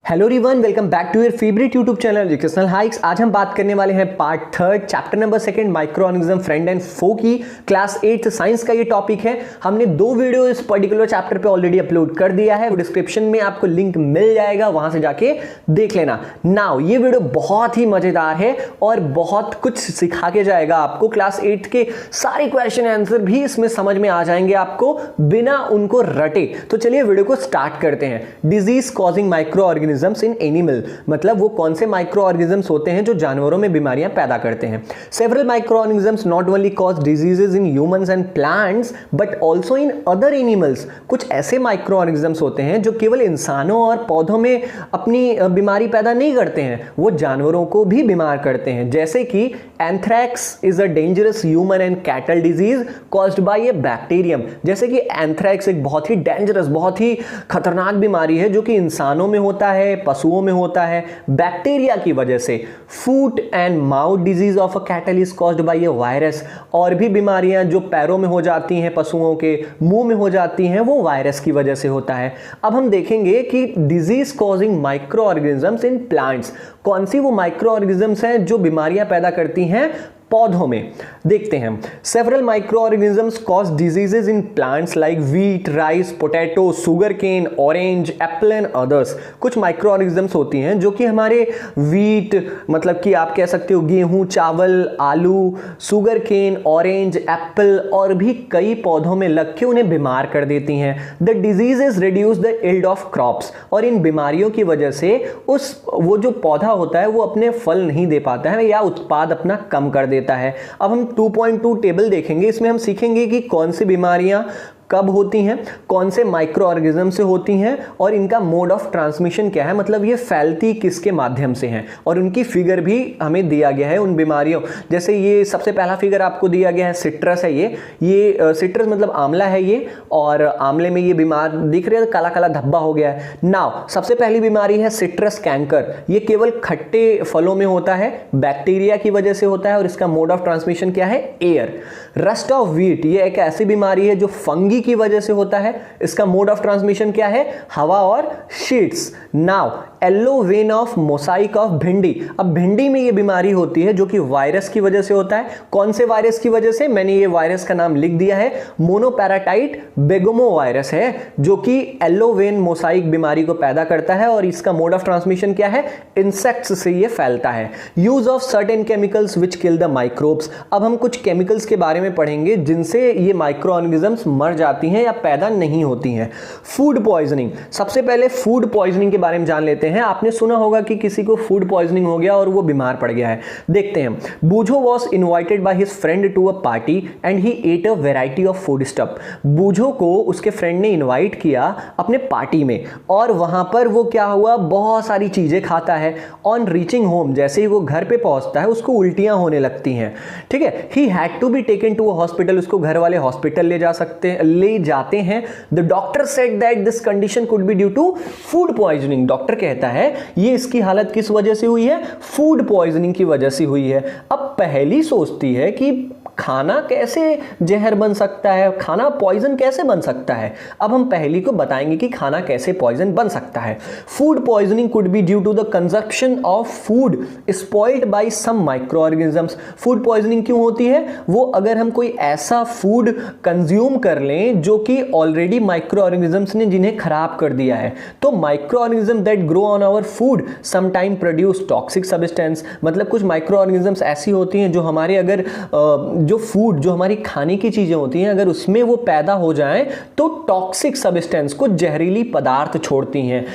Hello everyone, welcome back to your favourite YouTube channel Educational Hikes. आज हम बात करने वाले हैं part third chapter number second microorganism friend and foe की क्लास 8 साइंस का ये टॉपिक है। हमने 2 वीडियो इस पर्टिकुलर चैप्टर पे ऑलरेडी अपलोड कर दिया है, डिस्क्रिप्शन में आपको लिंक मिल जाएगा, वहां से जाके देख लेना। नाउ ये वीडियो बहुत ही मजेदार है और बहुत कुछ सिखा के जाएगा आपको। क्लास 8 के सारे क्वेश्चन आंसर भी इसमें समझ में आ जाएंगे आपको बिना उनको रटे। तो चलिए वीडियो को स्टार्ट करते हैं। Disease causing micro organism in animal, मतलब वो कौन से माइक्रो ऑर्गेनिजम्स होते हैं जो जानवरों में बीमारियां पैदा करते हैं। Several micro organisms not only cause diseases in humans and plants but also in other animals. कुछ ऐसे माइक्रो ऑर्गेनिजम्स होते हैं जो केवल इंसानों और पौधों में अपनी बीमारी पैदा नहीं करते हैं, वो जानवरों को भी बीमार करते हैं। जैसे कि anthrax is a dangerous human and cattle disease caused by A bacterium. जैसे कि एंथ्रैक्स एक बहुत ही डेंजरस, बहुत ही खतरनाक बीमारी है जो कि इंसानों में होता है, पशुओं में होता है, बैक्टीरिया की वजह से। Foot and mouth disease of a cattle is caused by A virus. और भी बीमारियां जो पैरों में हो जाती हैं, पशुओं के मुंह में हो जाती हैं, वो वायरस की वजह से होता है। अब हम देखेंगे कि disease causing micro organisms in plants, कौन सी वो माइक्रो ऑर्गेनिजम्स हैं जो बीमारियां पैदा करती हैं पौधों में। देखते हैं। Several micro organisms cause diseases in plants like wheat, rice, potato, sugar cane, orange, apple and others. कुछ माइक्रो ऑर्गेनिजम्स होती हैं जो कि हमारे व्हीट, मतलब कि आप कह सकते हो गेहूं, चावल, आलू, सुगर केन, ऑरेंज, एप्पल और भी कई पौधों में लग के उन्हें बीमार कर देती हैं। The diseases reduce the yield of crops, और इन बीमारियों की वजह से वो जो पौधा होता है वो अपने फल नहीं दे पाता है या उत्पाद अपना कम कर देता है। अब हम 2.2 टेबल देखेंगे, इसमें हम सीखेंगे कि कौन सी बीमारियां कब होती हैं, कौन से माइक्रो ऑर्गेनिज्म से होती हैं और इनका मोड ऑफ ट्रांसमिशन क्या है, मतलब ये फैलती किसके माध्यम से हैं। और उनकी फिगर भी हमें दिया गया है उन बीमारियों। जैसे ये सबसे पहला फिगर आपको दिया गया है, सिट्रस है ये सिट्रस मतलब आंवला है ये, और आंवले में ये बीमार दिख रहे हैं, काला काला धब्बा हो गया है। नाउ सबसे पहली बीमारी है सिट्रस कैंकर। ये केवल खट्टे फलों में होता है, बैक्टीरिया की वजह से होता है और इसका मोड ऑफ ट्रांसमिशन क्या है, एयर। रस्ट ऑफ व्हीट, ये एक ऐसी बीमारी है जो फंगी की वजह से होता है, इसका मोड ऑफ ट्रांसमिशन क्या है, हवा और sheets. Now yellow vein of mosaic of भिंडी। अब भिंडी में ये बीमारी होती है जो कि वायरस की वजह से होता है। कौन से वायरस की वजह से, मैंने ये वायरस का नाम लिख दिया है, मोनोपैराटाइट बेगोमो वायरस है जो कि येलो वेन मोसाइक बीमारी को पैदा करता है और इसका मोड ऑफ ट्रांसमिशन क्या है, इंसेक्ट्स से ये फैलता है। Use of certain chemicals which kill the microbes. अब हम कुछ केमिकल्स के बारे में पढ़ेंगे जिनसे ये माइक्रो ऑर्गेनिजम्स मर जाती हैं या पैदा नहीं होती हैं। फूड पॉइजनिंग, सबसे पहले फूड पॉइजनिंग के बारे में जान लेते हैं। आपने सुना होगा कि किसी को फूड पॉइजनिंग हो गया और वो बीमार पड़ गया है। देखते हैं। Boojho was invited by his friend to a party and he ate a variety of food stuff. Boojho को उसके फ्रेंड ने इन्वाइट किया अपने पार्टी में और वहां पर वो क्या हुआ, बहुत सारी चीजें खाता है। ऑन रीचिंग होम, जैसे ही वो घर पे पहुंचता है उसको उल्टियां होने लगती हैं। ठीक है, he had to be taken to a hospital. उसको घर वाले हॉस्पिटल ले जाते हैं। The doctor said that this condition could be due to food poisoning. Doctor कहता है ये इसकी हालत किस वजह से हुई है, फूड पॉइजनिंग की वजह से हुई है। अब पहली सोचती है कि खाना कैसे जहर बन सकता है, खाना पॉइजन कैसे बन सकता है। अब हम पहली को बताएंगे कि खाना कैसे पॉइजन बन सकता है। Food poisoning could be due to the consumption of food spoiled by some micro organisms. Food poisoning क्यों होती है, वो अगर हम कोई ऐसा फूड कंज्यूम कर लें जो कि ऑलरेडी माइक्रो ऑर्गेनिजम्स ने जिन्हें खराब कर दिया है। तो micro organism that grow on our food sometime produce toxic substance. मतलब कुछ माइक्रो ऑर्गेनिजम्स ऐसी होती हैं जो हमारे अगर जो फूड, जो हमारी खाने की चीजें होती हैं, अगर उसमें वो पैदा हो जाएं तो टॉक्सिक सब्सटेंस, कुछ जहरीली पदार्थ छोड़ती हैं।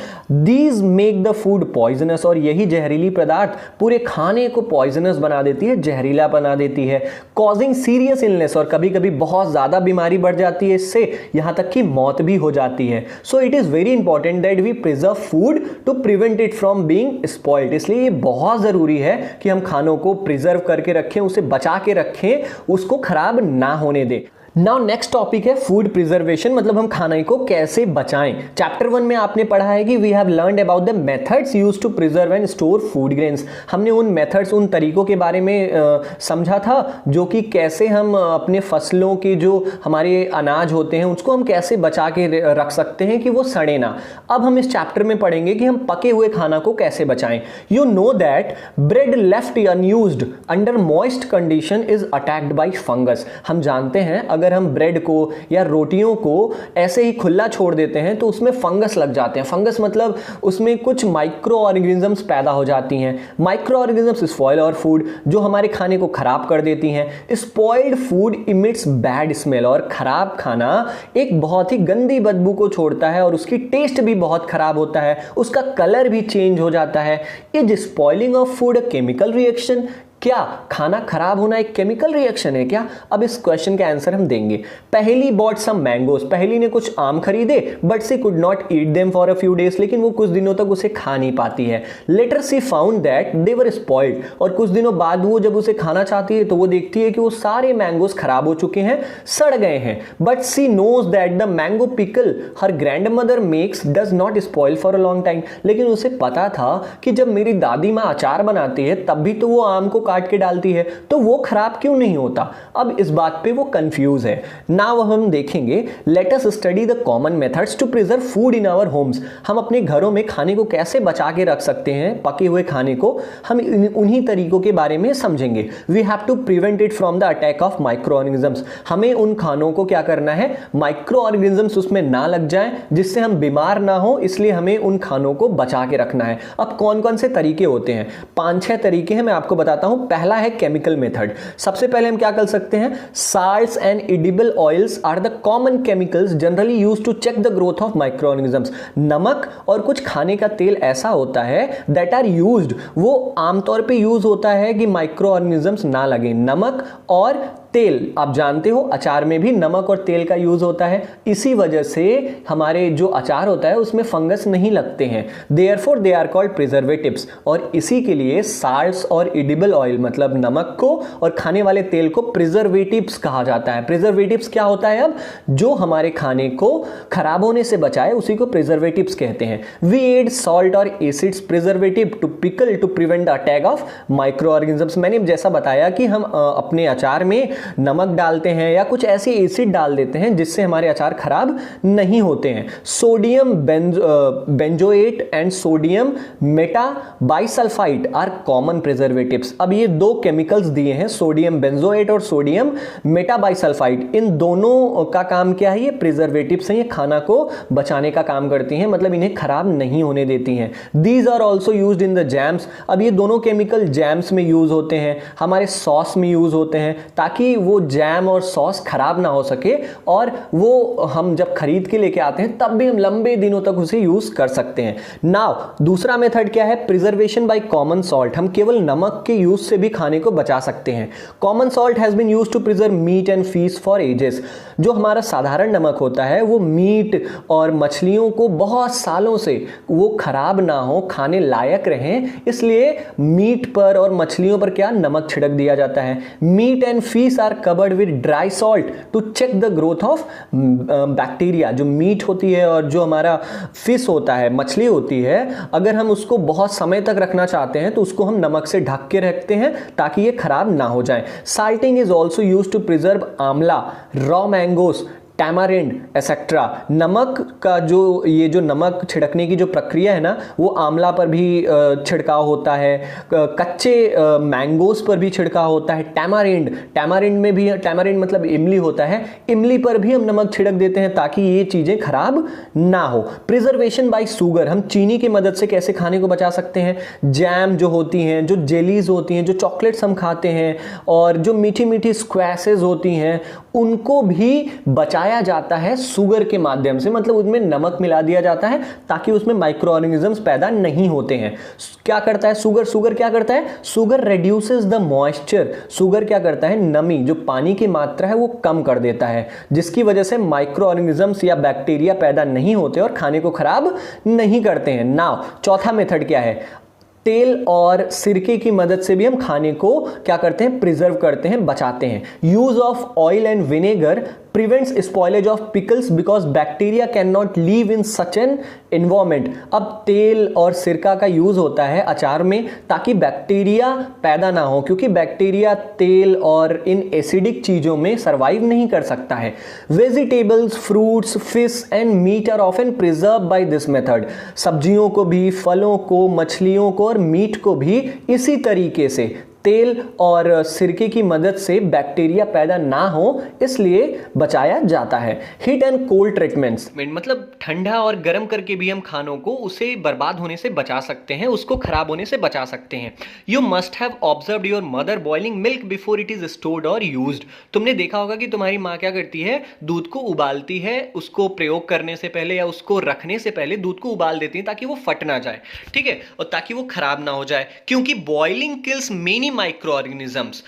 These make the food poisonous, और यही जहरीली पदार्थ पूरे खाने को पॉइजनस बना देती है, जहरीला बना देती है। कॉजिंग सीरियस इलनेस, और कभी कभी बहुत ज्यादा बीमारी बढ़ जाती है, इससे यहां तक कि मौत भी हो जाती है। So it is very important that we preserve food to prevent it from being spoiled. इसलिए ये बहुत जरूरी है कि हम खानों को प्रिजर्व करके रखें, उसे बचा के रखें, उसको खराब ना होने दें। नाउ नेक्स्ट टॉपिक है फूड प्रिजर्वेशन, मतलब हम खाने को कैसे बचाएं। चैप्टर 1 में आपने पढ़ा है कि we have learned about the methods used to preserve and store food grains. हमने उन मेथड्स, उन तरीकों के बारे में समझा था जो कि कैसे हम अपने फसलों के जो हमारे अनाज होते हैं उसको हम कैसे बचा के रख सकते हैं कि वो सड़े ना। अब हम इस चैप्टर में पढ़ेंगे कि हम पके हुए खाना को कैसे बचाएं। You know that bread left unused under moist condition is attacked by fungus. हम जानते हैं अगर हम ब्रेड को या रोटियों को ऐसे ही खुला छोड़ देते हैं तो उसमें फंगस लग जाते हैं। फंगस मतलब उसमें कुछ माइक्रो ऑर्गेनिजम्स पैदा हो जाती हैं। माइक्रो ऑर्गेनिजम्स स्पॉइल और फूड, जो हमारे खाने को खराब कर देती हैं। Spoiled food emits bad smell, और खराब खाना एक बहुत ही गंदी बदबू को छोड़ता है और उसकी टेस्ट भी बहुत खराब होता है, उसका कलर भी चेंज हो जाता है। Is spoiling of food a chemical reaction? क्या खाना खराब होना एक केमिकल रिएक्शन है क्या? अब इस क्वेश्चन का आंसर हम देंगे। पहेली बॉट सम मैंगोज, पहेली ने कुछ आम खरीदे but she could not eat them for a few days, लेकिन वो कुछ दिनों तक उसे खा नहीं पाती है। Later she found that they were spoiled, और कुछ दिनों बाद वो जब उसे खाना चाहती है तो वो देखती है कि वो सारे मैंगोज खराब हो चुके हैं, सड़ गए हैं। But she knows that the mango pickle her grandmother makes does not spoil for a long time, लेकिन उसे पता था कि जब मेरी दादी माँ अचार बनाती है तब भी तो वो आम को काट के डालती है, तो वो खराब क्यों नहीं होता? अब इस बात पे वो कंफ्यूज है। नाउ हम देखेंगे, let us study the common methods to preserve food in our homes. हम अपने घरों में खाने को कैसे बचा के रख सकते हैं, पके हुए खाने को, हम उन्हीं तरीकों के बारे में समझेंगे। We have to prevent it from the attack of microorganisms. हमें उन खानों को क्या करना है, माइक्रो ऑर्गेनिजम्स उसमें ना लग जाए जिससे हम बीमार ना हो, इसलिए हमें उन खानों को बचा के रखना है। अब कौन कौन से तरीके होते हैं? 5-6 तरीके हैं, मैं आपको बताता हूं। पहला है केमिकल मेथड। सबसे पहले हम क्या कर सकते हैं, salts and edible oils are the common chemicals generally used to check the growth of microorganisms. नमक और कुछ खाने का तेल ऐसा होता है दैट आर यूज्ड, वो आमतौर पे यूज होता है कि माइक्रो ऑर्गेनिजम्स ना लगे। नमक और तेल, आप जानते हो अचार में भी नमक और तेल का यूज होता है, इसी वजह से हमारे जो अचार होता है उसमें फंगस नहीं लगते हैं। Therefore they are called preservatives, और इसी के लिए साल्ट्स और एडिबल ऑयल मतलब नमक को और खाने वाले तेल को प्रिजर्वेटिव्स कहा जाता है। प्रिजर्वेटिव्स क्या होता है? अब जो हमारे खाने को खराब होने से बचाए उसी को प्रिजर्वेटिव्स कहते हैं। वी एड सॉल्ट और acids preservative to pickle to prevent the attack of microorganisms. मैंने जैसा बताया कि हम अपने अचार में नमक डालते हैं या कुछ ऐसे एसिड डाल देते हैं जिससे हमारे अचार खराब नहीं होते हैं। Sodium benzoate and sodium metabisulphite are common preservatives. अब ये दो केमिकल्स दिए हैं, सोडियम बेंजोएट और सोडियम मेटाबाइसल्फाइड। इन दोनों का काम क्या है? ये प्रिजर्वेटिव्स हैं, ये खाना को बचाने का काम करती हैं, मतलब इन्हें खराब नहीं होने देती हैं। These are also used in the jams. अब ये दोनों केमिकल जैम्स में यूज होते हैं, हमारे सॉस में यूज होते हैं, ताकि वो जैम और सॉस खराब ना हो सके और वो हम जब खरीद के लेके आते हैं तब भी हम लंबे दिनों तक उसे यूज कर सकते हैं। नाउ दूसरा मेथड क्या है? Preservation by common salt. हम केवल नमक के यूज से भी खाने को बचा सकते हैं। Common salt has been used to preserve meat and fish for ages. जो हमारा साधारण नमक होता है वो मीट और मछलियों को बहुत सालों से वो खराब ना हो, खाने लायक रहें, इसलिए मीट पर और मछलियों पर क्या नमक छिड़क दिया जाता है। Meat and fish are covered with dry salt to check the growth of bacteria. जो मीट होती है और जो हमारा फिश होता है, मछली होती है, अगर हम उसको बहुत समय तक रखना चाहते हैं तो उसको हम नमक से ढक के रखते हैं ताकि ये खराब ना हो जाए। Salting is also use to preserve amla, raw mangoes, tamarind etcetera. नमक का जो ये जो नमक छिड़कने की जो प्रक्रिया है ना, वो आंवला पर भी छिड़काव होता है, कच्चे मैंगोस पर भी छिड़काव होता है। टैमारिंड में भी, टैमारिंड मतलब इमली होता है, इमली पर भी हम नमक छिड़क देते हैं ताकि ये चीजें खराब ना हो। Preservation bye sugar. हम चीनी की मदद से कैसे खाने को बचा सकते हैं? जैम जो होती हैं, जो जेलीज होती हैं, जो चॉकलेट्स हम खाते हैं, और जो मीठी मीठी स्क्वैशेस होती हैं, उनको भी बचाया जाता है शुगर के माध्यम से, मतलब उसमें नमक मिला दिया जाता है ताकि उसमें माइक्रो ऑर्गेनिजम्स पैदा नहीं होते हैं। क्या करता है शुगर क्या करता है? Sugar reduces the moisture. Sugar क्या करता है? नमी, जो पानी की मात्रा है वो कम कर देता है, जिसकी वजह से माइक्रो ऑर्गेनिजम्स या बैक्टीरिया पैदा नहीं होते और खाने को खराब नहीं करते हैं। नाउ चौथा मेथड क्या है? तेल और सिरके की मदद से भी हम खाने को क्या करते हैं? प्रिजर्व करते हैं, बचाते हैं। Use of oil and vinegar prevents spoilage of pickles because bacteria can not leave in such an environment. अब तेल और सिरका का यूज होता है अचार में ताकि बैक्टीरिया पैदा ना हो, क्योंकि बैक्टीरिया तेल और इन एसिडिक चीजों में सर्वाइव नहीं कर सकता है। Vegetables, fruits, fish and meat are often preserve by this method. सब्जियों को भी, फलों को, मछलियों को और मीट को भी इसी तरीके से तेल और सिरके की मदद से बैक्टीरिया पैदा ना हो इसलिए बचाया जाता है। हीट एंड कोल्ड ट्रीटमेंट्स, मतलब ठंडा और गर्म करके भी हम खानों को उसे बर्बाद होने से बचा सकते हैं, उसको खराब होने से बचा सकते हैं। You must have observed your mother boiling milk before it is stored और यूज्ड। तुमने देखा होगा कि तुम्हारी माँ क्या करती है, दूध को उबालती है, उसको प्रयोग करने से पहले या उसको रखने से पहले दूध को उबाल देती है ताकि वो फट ना जाए, ठीक है, और ताकि वो खराब ना हो जाए, क्योंकि boiling kills many microorganisms.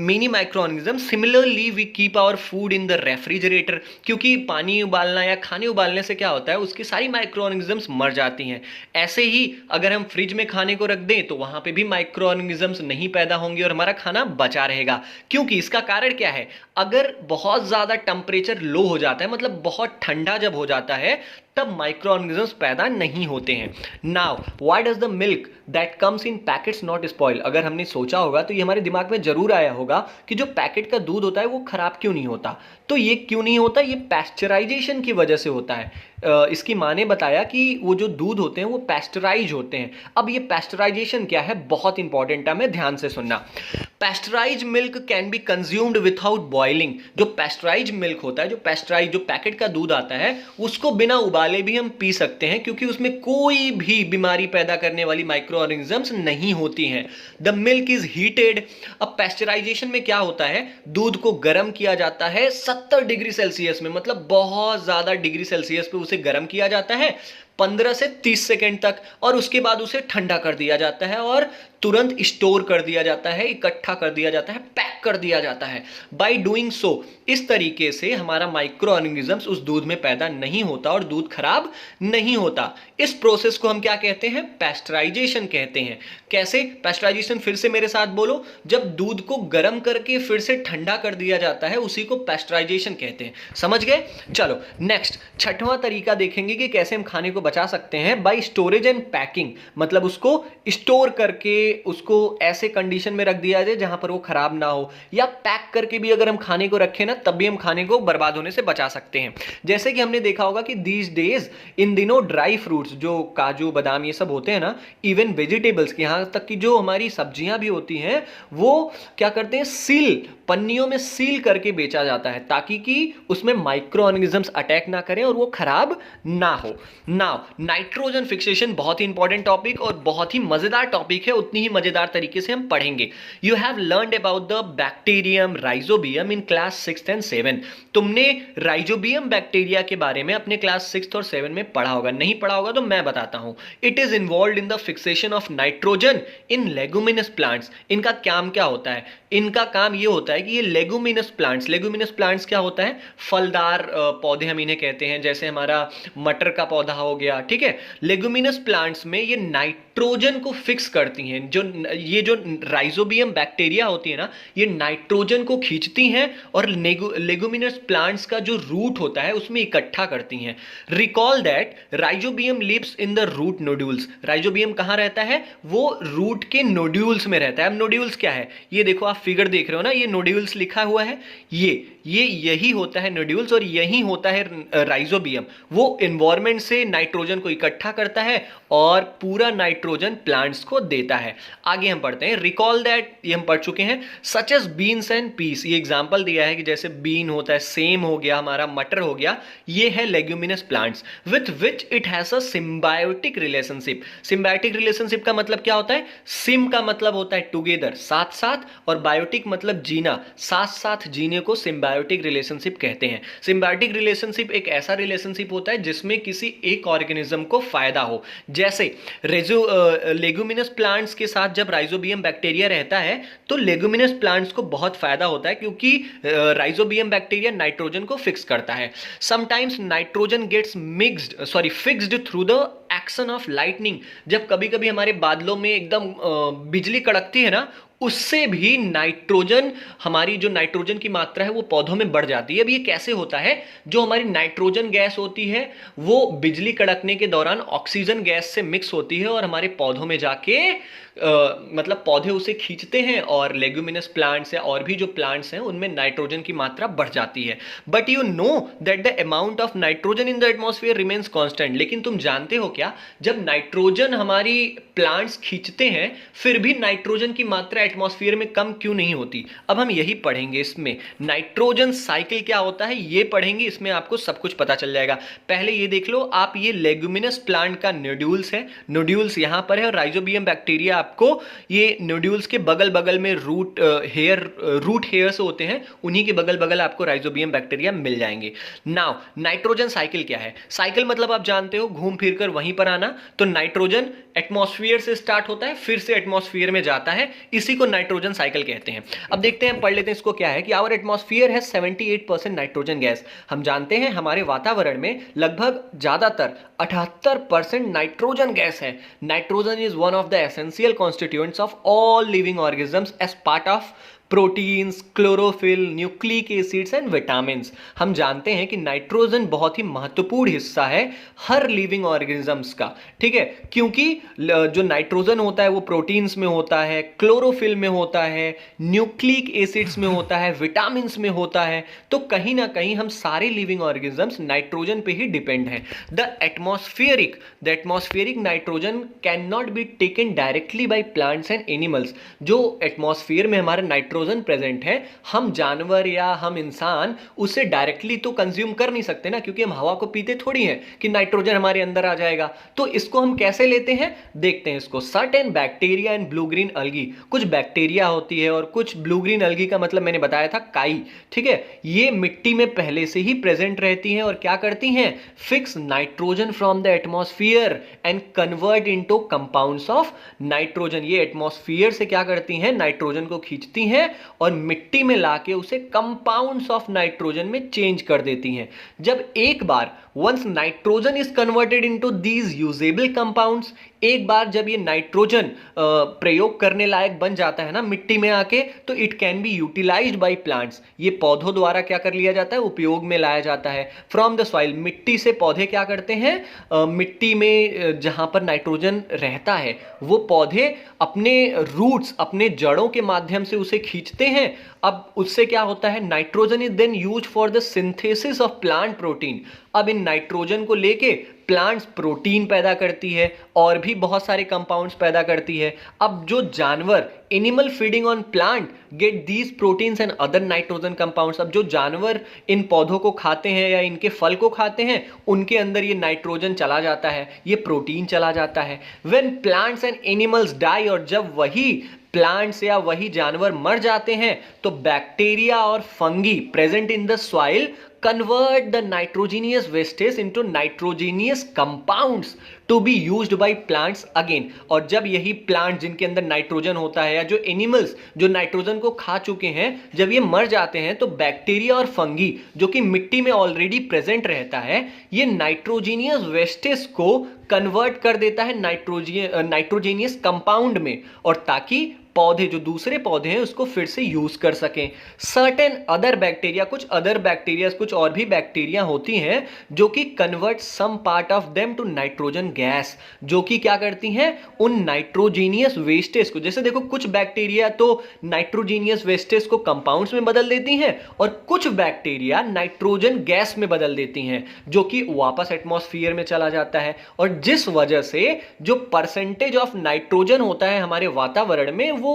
Many microorganisms. Similarly, we keep our food in the refrigerator. क्योंकि पानी उबालना या खाने उबालने से क्या होता है, उसकी सारी माइक्रोऑर्गेनिजम्स मर जाती हैं। ऐसे ही अगर हम फ्रिज में खाने को रख दें तो वहां पे भी माइक्रोऑर्गेनिजम्स नहीं पैदा होंगे और हमारा खाना बचा रहेगा। क्योंकि इसका कारण क्या है, अगर बहुत ज्यादा टेम्परेचर लो हो जाता है, मतलब बहुत ठंडा जब हो जाता है, तब माइक्रोऑर्गेनिजम्स पैदा नहीं होते हैं। Now why does the milk that comes in packets not spoil. अगर हमने सोचा होगा तो ये हमारे दिमाग में जरूर आया होगा कि जो पैकेट का दूध होता है वो खराब क्यों नहीं होता। तो ये क्यों नहीं होता, ये पैस्चराइजेशन की वजह से होता है। इसकी माँ ने बताया कि वो जो दूध होते हैं वो पैस्चराइज होते हैं। अब ये पैस्चराइजेशन क्या है, बहुत इंपॉर्टेंट है, मैं ध्यान से सुनना। Pasteurise milk can be consumed without boiling. जो पैस्चराइज मिल्क होता है, जो पैकेट का दूध आता है, उसको बिना उबाले भी हम पी सकते हैं, क्योंकि उसमें कोई भी बीमारी पैदा करने वाली माइक्रोऑर्गेनिजम्स नहीं होती हैं। The milk is heated. अब पैस्चराइजेशन में क्या होता है, दूध को गर्म किया जाता है 70 डिग्री सेल्सियस में, मतलब बहुत ज्यादा डिग्री सेल्सियस पे उसे गर्म किया जाता है 15 से 30 सेकेंड तक, और उसके बाद उसे ठंडा कर दिया जाता है और तुरंत स्टोर कर दिया जाता है, इकट्ठा कर दिया जाता है, पैक कर दिया जाता है। बाय डूइंग सो, इस तरीके से हमारा माइक्रो ऑर्गेनिजम्स उस दूध में पैदा नहीं होता और दूध खराब नहीं होता। इस प्रोसेस को हम क्या कहते हैं, पैस्चराइजेशन कहते हैं। कैसे पैस्चराइजेशन, फिर से मेरे साथ बोलो। जब दूध को गर्म करके फिर से ठंडा कर दिया जाता है, उसी को पैस्चराइजेशन कहते हैं। समझ गए? चलो नेक्स्ट, छठवां तरीका देखेंगे कि कैसे हम खाने को बचा सकते हैं। बाय स्टोरेज एंड पैकिंग, मतलब उसको स्टोर करके उसको ऐसे कंडीशन में रख दिया जाए जहां पर वो खराब ना हो, या पैक करके भी अगर हम खाने को रखें ना, तब भी हम खाने को बर्बाद होने से बचा सकते हैं। जैसे कि हमने देखा होगा कि दीज डेज, इन दिनों ड्राई फ्रूट्स, जो काजू बादाम ये सब होते हैं ना, इवन वेजिटेबल्स, यहां तक कि जो हमारी सब्जियां भी होती हैं, वो क्या करते हैं, सील, पन्नियों में सील करके बेचा जाता है, ताकि कि उसमें माइक्रो ऑर्गेनिजम्स अटैक ना करें और वो खराब ना हो। नाउ नाइट्रोजन फिक्सेशन, बहुत ही इंपॉर्टेंट टॉपिक और बहुत ही मजेदार टॉपिक है, उतनी ही मजेदार तरीके से हम पढ़ेंगे। You have learned about the bacterium rhizobium in class 6 and 7। तुमने राइजोबियम बैक्टीरिया के बारे में अपने क्लास 6 और 7 में पढ़ा होगा, नहीं पढ़ा होगा तो मैं बताता हूं। It is involve in the fixation of nitrogen in leguminous plants. इनका काम क्या होता है, इनका काम ये होता है कि ये लेगुमिनस प्लांट्स क्या होता है, फलदार पौधे हम इन्हें कहते हैं, जैसे हमारा मटर का पौधा हो गया, ठीक है। लेगुमिनस प्लांट्स में ये नाइट्रोजन को फिक्स करती हैं। ये जो राइजोबियम बैक्टीरिया होती है ना, ये नाइट्रोजन को खींचती हैं और लेगुमिनस प्लांट्स का जो रूट होता है उसमें इकट्ठा करती हैं। Recall that rhizobium lives in the root nodules. Rhizobium कहां रहता है, वो रूट के नोड्यूल्स में रहता है। अब नोड्यूल्स क्या है, ये देखो आप फिगर देख रहे हो ना, ये नोड्यूल्स लिखा हुआ है, यही होता है नोड्यूल्स, और यही होता है राइजोबियम। वो एनवायरनमेंट से नाइट्रोजन को इकट्ठा करता है और पूरा नाइट्रोजन प्लांट्स को देता है। आगे हम पढ़ते हैं, रिकॉल दैट, ये हम पढ़ चुके हैं। Such as beans and peas, ये एग्जांपल दिया है कि जैसे बीन होता है, सेम हो गया, हमारा मटर हो गया, ये है leguminous plants with which it has a symbiotic relationship. Symbiotic relationship का मतलब क्या होता है, सिम का मतलब होता है टुगेदर, साथ साथ, और बायोटिक मतलब जीना, साथ साथ जीने को सिम्बायोटिक रिलेशनशिप कहते हैं। सिम्बायोटिक रिलेशनशिप एक ऐसा रिलेशनशिप होता है जिसमें किसी एक ऑर्गेनिज्म को फायदा हो। जैसे लेगुमिनस प्लांट्स के साथ जब राइजोबियम बैक्टीरिया रहता है तो लेगुमिनस प्लांट्स को बहुत फायदा होता है, क्योंकि राइजोबियम बैक्टीरिया नाइट्रोजन को फिक्स करता है। Sometimes nitrogen gets fixed through the action of lightning. जब कभी कभी हमारे बादलों में एकदम बिजली कड़कती है ना, उससे भी नाइट्रोजन, हमारी जो नाइट्रोजन की मात्रा है वो पौधों में बढ़ जाती है। अब ये कैसे होता है? जो हमारी नाइट्रोजन गैस होती है वो बिजली कड़कने के दौरान ऑक्सीजन गैस से मिक्स होती है और हमारे पौधों में जाके मतलब पौधे उसे खींचते हैं और लेग्यूमिनस प्लांट्स या और भी जो प्लांट्स हैं उनमें नाइट्रोजन की मात्रा बढ़ जाती है। But you know that the amount of nitrogen in the atmosphere remains constant. लेकिन तुम जानते हो क्या, जब नाइट्रोजन हमारी प्लांट्स खींचते हैं फिर भी नाइट्रोजन की मात्रा एटमॉस्फेयर में कम क्यों नहीं होती? अब हम यही पढ़ेंगे इसमें। नाइट्रोजन साइकिल क्या होता है ये पढ़ेंगे, इसमें आपको सब कुछ पता चल जाएगा। पहले ये देख लो आप, ये लेग्यूमिनस प्लांट का नोड्यूल्स है, नोड्यूल्स यहां पर है और राइजोबियम बैक्टीरिया आपको ये नोड्यूल्स के बगल बगल में रूट हेयर्स होते हैं, उन्हीं के बगल बगल आपको राइजोबियम बैक्टीरिया मिल जाएंगे। नाउ नाइट्रोजन साइकिल क्या है? साइकिल मतलब आप जानते हो घूम फिर कर वहीं पर आना। तो नाइट्रोजन एटमॉस्फेयर से स्टार्ट होता है फिर से एटमॉस्फेयर में जाता है, इसी को नाइट्रोजन साइकिल कहते हैं। अब देखते हैं, पढ़ लेते हैं इसको क्या है कि आवर एटमॉस्फेयर है 78% नाइट्रोजन गैस। हम जानते हैं हमारे वातावरण में लगभग ज्यादातर 78% नाइट्रोजन गैस है। Nitrogen is one of the essential constituents of all living organisms as part of proteins, chlorophyll, nucleic acids and vitamins. हम जानते हैं कि नाइट्रोजन बहुत ही महत्वपूर्ण हिस्सा है हर लिविंग ऑर्गेनिजम्स का, ठीक है, क्योंकि जो नाइट्रोजन होता है वो प्रोटीन्स में होता है, क्लोरोफिल में होता है, न्यूक्लिक एसिड्स में होता है, विटामिन्स में होता है। तो कहीं ना कहीं हम सारे लिविंग ऑर्गेनिजम्स नाइट्रोजन पे ही डिपेंड हैं। The atmospheric nitrogen can not be taken directly by plants and animals. जो एटमॉस्फेयर में हमारा नाइट्रोजन प्रेजेंट है, हम जानवर या हम इंसान उसे डायरेक्टली तो कंज्यूम कर नहीं सकते ना, क्योंकि हम हवा को पीते थोड़ी हैं कि नाइट्रोजन हमारे अंदर आ जाएगा। तो इसको हम कैसे लेते हैं देखते हैं इसको। Certain bacteria and blue green अलगी, कुछ बैक्टीरिया होती है और कुछ ब्लू ग्रीन अलगी का मतलब मैंने बताया था काई, ठीक है, ये मिट्टी में पहले से ही प्रेजेंट रहती हैं और क्या करती हैं, fix nitrogen from the atmosphere and convert into compounds of nitrogen. ये एटमॉस्फेयर से क्या करती हैं, नाइट्रोजन को खींचती हैं और मिट्टी में लाके उसे कंपाउंड्स ऑफ नाइट्रोजन में चेंज कर देती हैं। जब एक बार once nitrogen is converted into these usable compounds, एक बार जब ये नाइट्रोजन प्रयोग करने लायक बन जाता है ना मिट्टी में आके, तो it can be utilized by plants. ये पौधों द्वारा क्या कर लिया जाता है, उपयोग में लाया जाता है। फ्रॉम द सॉइल, मिट्टी से पौधे क्या करते हैं, मिट्टी में जहां पर नाइट्रोजन रहता है वो पौधे अपने रूट्स, अपने जड़ों के माध्यम से उसे खींचते हैं। अब उससे क्या होता है, nitrogen is then used for the synthesis of plant protein. अब इन नाइट्रोजन को लेके प्लांट्स प्रोटीन पैदा करती है और भी बहुत सारे कंपाउंड्स पैदा करती है। अब जो जानवर, animal feeding on plant get these proteins and other nitrogen compounds. अब जो जानवर इन पौधों को खाते हैं या इनके फल को खाते हैं, उनके अंदर ये नाइट्रोजन चला जाता है, ये प्रोटीन चला जाता है। When plants and animals die, और जब वही प्लांट्स या वही जानवर मर जाते हैं, तो बैक्टीरिया और fungi present in the soil convert the nitrogenous wastes into nitrogenous compounds to be used by plants again। और जब यही प्लांट जिनके अंदर नाइट्रोजन होता है या जो एनिमल्स जो नाइट्रोजन को खा चुके हैं, जब ये मर जाते हैं तो बैक्टीरिया और फंगी जो कि मिट्टी में ऑलरेडी प्रेजेंट रहता है, ये नाइट्रोजीनियस वेस्टेस को कन्वर्ट कर देता है नाइट्रोजीनियस कंपाउंड में, और ताकि पौधे, जो दूसरे पौधे हैं, उसको फिर से यूज कर सकें। सर्टेन अदर बैक्टीरिया, कुछ अदर बैक्टीरिया, कुछ और भी बैक्टीरिया होती हैं जो कि convert some part of them to nitrogen gas, जो कि क्या करती हैं, उन नाइट्रोजीनियस वेस्टेज को, जैसे देखो कुछ बैक्टीरिया तो नाइट्रोजीनियस वेस्टेज को कंपाउंड्स में बदल देती हैं और कुछ बैक्टीरिया नाइट्रोजन गैस में बदल देती हैं, जो कि वापस एटमॉस्फेयर में चला जाता है। और जिस वजह से जो परसेंटेज ऑफ नाइट्रोजन होता है हमारे वातावरण में वो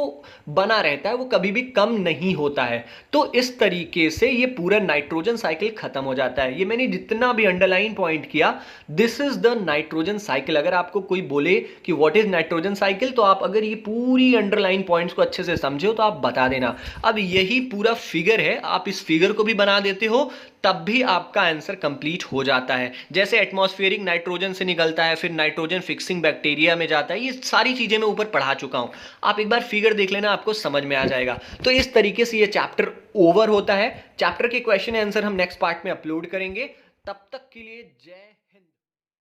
बना रहता है, वो कभी भी कम नहीं होता है। तो इस तरीके से ये पूरा नाइट्रोजन साइकिल खत्म हो जाता है। ये मैंने जितना भी अंडरलाइन पॉइंट किया, this is the nitrogen cycle. अगर आपको कोई बोले कि व्हाट इज नाइट्रोजन साइकिल, तो आप अगर ये पूरी अंडरलाइन पॉइंट्स को अच्छे से समझे हो तो आप बता देना। अब यही पूरा फिगर है, आप इस फिगर को भी बना देते हो तब भी आपका आंसर कंप्लीट हो जाता है। जैसे एटमॉस्फेरिक नाइट्रोजन से निकलता है, फिर नाइट्रोजन फिक्सिंग बैक्टीरिया में जाता है, ये सारी चीजें मैं ऊपर पढ़ा चुका हूं। आप एक बार फिगर देख लेना, आपको समझ में आ जाएगा। तो इस तरीके से ये चैप्टर ओवर होता है। चैप्टर के क्वेश्चन आंसर हम नेक्स्ट पार्ट में अपलोड करेंगे। तब तक के लिए जय